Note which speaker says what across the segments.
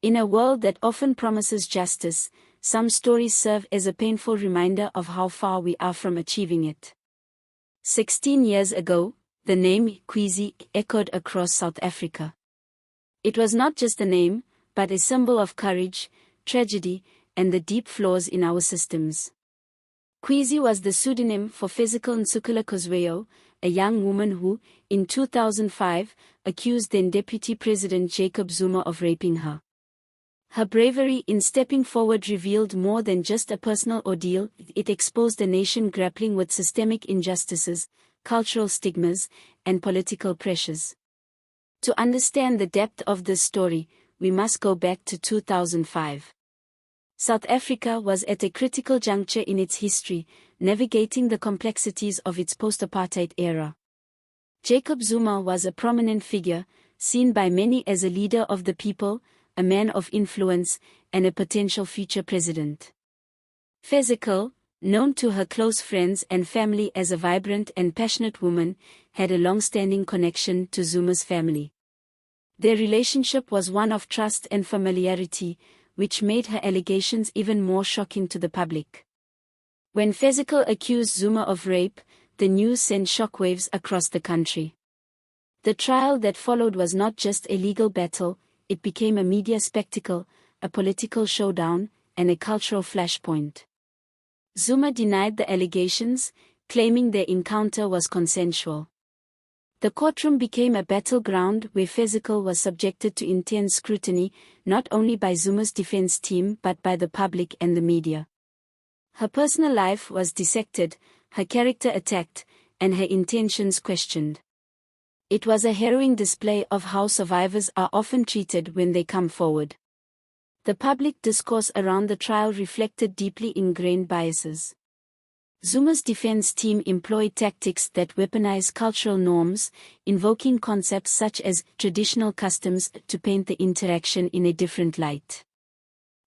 Speaker 1: In a world that often promises justice, some stories serve as a painful reminder of how far we are from achieving it. 16 years ago, the name Khwezi echoed across South Africa. It was not just a name, but a symbol of courage, tragedy, and the deep flaws in our systems. Khwezi was the pseudonym for Fezekile Ntsukela Kuzwayo, a young woman who, in 2005, accused then-Deputy President Jacob Zuma of raping her. Her bravery in stepping forward revealed more than just a personal ordeal. It exposed a nation grappling with systemic injustices, cultural stigmas, and political pressures. To understand the depth of this story, we must go back to 2005. South Africa was at a critical juncture in its history, navigating the complexities of its post-apartheid era. Jacob Zuma was a prominent figure, seen by many as a leader of the people, a man of influence, and a potential future president. Fezekile, known to her close friends and family as a vibrant and passionate woman, had a long-standing connection to Zuma's family. Their relationship was one of trust and familiarity, which made her allegations even more shocking to the public. When Fezekile accused Zuma of rape, the news sent shockwaves across the country. The trial that followed was not just a legal battle, it became a media spectacle, a political showdown, and a cultural flashpoint. Zuma denied the allegations, claiming their encounter was consensual. The courtroom became a battleground where Fezekile was subjected to intense scrutiny, not only by Zuma's defense team but by the public and the media. Her personal life was dissected, her character attacked, and her intentions questioned. It was a harrowing display of how survivors are often treated when they come forward. The public discourse around the trial reflected deeply ingrained biases. Zuma's defense team employed tactics that weaponize cultural norms, invoking concepts such as traditional customs to paint the interaction in a different light.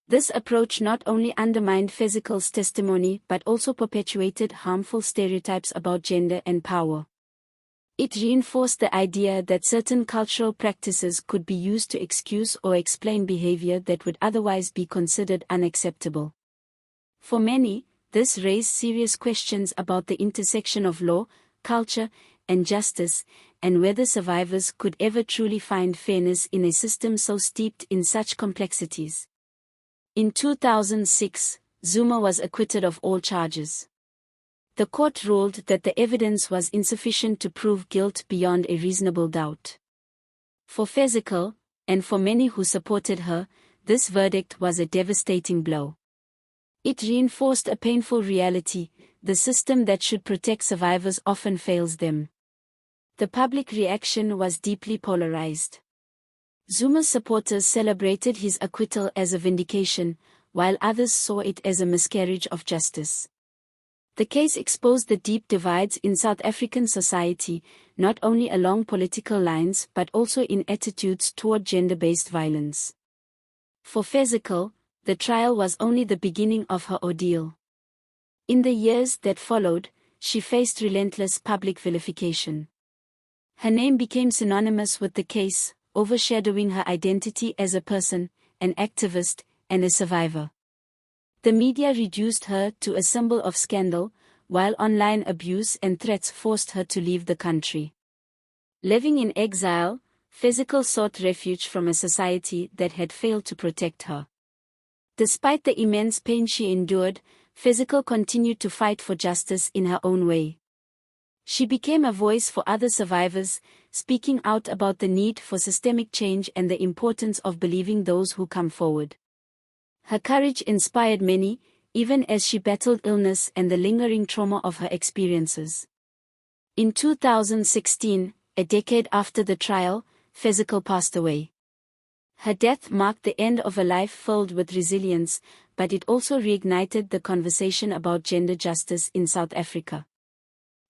Speaker 1: This approach not only undermined Fezekile's testimony but also perpetuated harmful stereotypes about gender and power. It reinforced the idea that certain cultural practices could be used to excuse or explain behavior that would otherwise be considered unacceptable. For many, this raised serious questions about the intersection of law, culture, and justice, and whether survivors could ever truly find fairness in a system so steeped in such complexities. In 2006, Zuma was acquitted of all charges. The court ruled that the evidence was insufficient to prove guilt beyond a reasonable doubt. For Fezekile, and for many who supported her, this verdict was a devastating blow. It reinforced a painful reality: the system that should protect survivors often fails them. The public reaction was deeply polarized. Zuma's supporters celebrated his acquittal as a vindication, while others saw it as a miscarriage of justice. The case exposed the deep divides in South African society, not only along political lines but also in attitudes toward gender-based violence. For Fezekile, the trial was only the beginning of her ordeal. In the years that followed, she faced relentless public vilification. Her name became synonymous with the case, overshadowing her identity as a person, an activist, and a survivor. The media reduced her to a symbol of scandal, while online abuse and threats forced her to leave the country. Living in exile, Fezekile sought refuge from a society that had failed to protect her. Despite the immense pain she endured, Fezekile continued to fight for justice in her own way. She became a voice for other survivors, speaking out about the need for systemic change and the importance of believing those who come forward. Her courage inspired many, even as she battled illness and the lingering trauma of her experiences. In 2016, a decade after the trial, Fezekile passed away. Her death marked the end of a life filled with resilience, but it also reignited the conversation about gender justice in South Africa.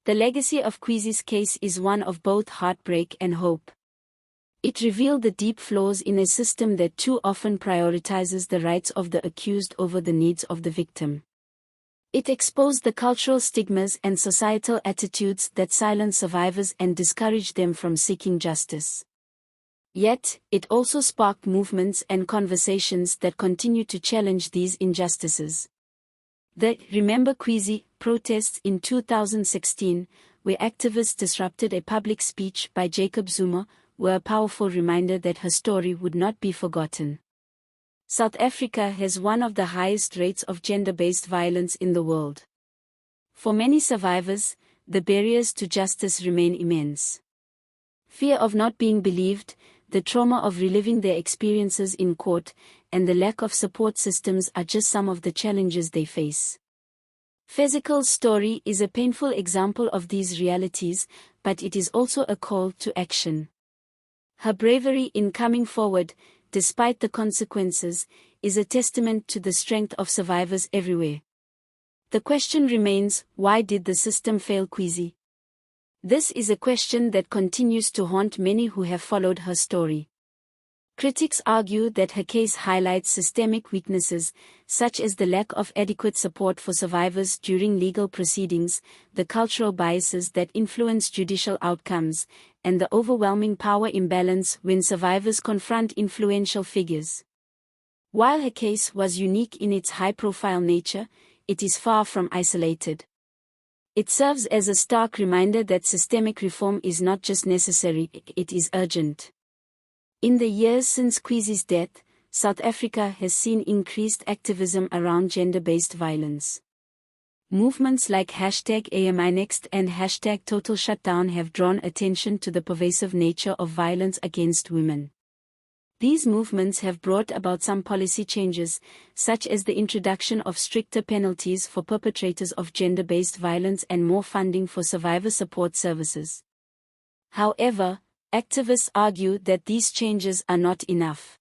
Speaker 1: The legacy of Khwezi's case is one of both heartbreak and hope. It revealed the deep flaws in a system that too often prioritizes the rights of the accused over the needs of the victim. It exposed the cultural stigmas and societal attitudes that silence survivors and discourage them from seeking justice. Yet, it also sparked movements and conversations that continue to challenge these injustices. The Remember Khwezi protests in 2016, where activists disrupted a public speech by Jacob Zuma, were a powerful reminder that her story would not be forgotten. South Africa has one of the highest rates of gender-based violence in the world. For many survivors, the barriers to justice remain immense. Fear of not being believed, the trauma of reliving their experiences in court, and the lack of support systems are just some of the challenges they face. Fezekile's story is a painful example of these realities, but it is also a call to action. Her bravery in coming forward, despite the consequences, is a testament to the strength of survivors everywhere. The question remains, why did the system fail Khwezi? This is a question that continues to haunt many who have followed her story. Critics argue that her case highlights systemic weaknesses, such as the lack of adequate support for survivors during legal proceedings, the cultural biases that influence judicial outcomes, and the overwhelming power imbalance when survivors confront influential figures. While her case was unique in its high-profile nature, it is far from isolated. It serves as a stark reminder that systemic reform is not just necessary, it is urgent. In the years since Khwezi's death, South Africa has seen increased activism around gender-based violence. Movements like #AMINext and #TotalShutdown have drawn attention to the pervasive nature of violence against women. These movements have brought about some policy changes, such as the introduction of stricter penalties for perpetrators of gender-based violence and more funding for survivor support services. However, activists argue that these changes are not enough.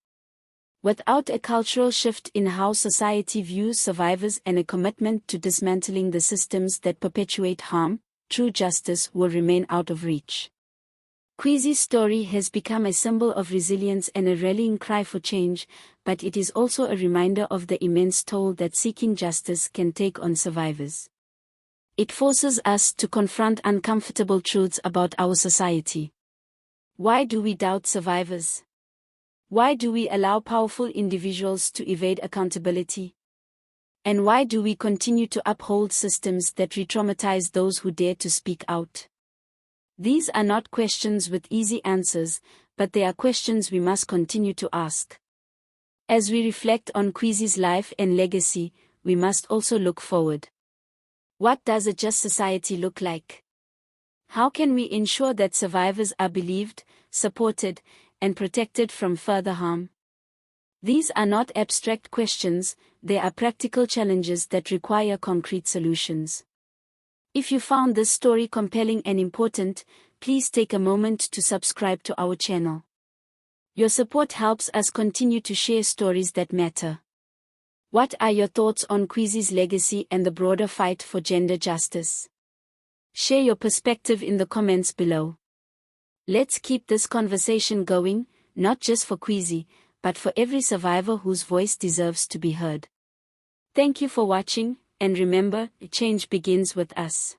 Speaker 1: Without a cultural shift in how society views survivors and a commitment to dismantling the systems that perpetuate harm, true justice will remain out of reach. Khwezi's story has become a symbol of resilience and a rallying cry for change, but it is also a reminder of the immense toll that seeking justice can take on survivors. It forces us to confront uncomfortable truths about our society. Why do we doubt survivors? Why do we allow powerful individuals to evade accountability? And why do we continue to uphold systems that re-traumatize those who dare to speak out? These are not questions with easy answers, but they are questions we must continue to ask. As we reflect on Khwezi's life and legacy, we must also look forward. What does a just society look like? How can we ensure that survivors are believed, supported, and protected from further harm? These are not abstract questions, they are practical challenges that require concrete solutions. If you found this story compelling and important, please take a moment to subscribe to our channel. Your support helps us continue to share stories that matter. What are your thoughts on Khwezi's legacy and the broader fight for gender justice? Share your perspective in the comments below. Let's keep this conversation going, not just for Khwezi, but for every survivor whose voice deserves to be heard. Thank you for watching, and remember, change begins with us.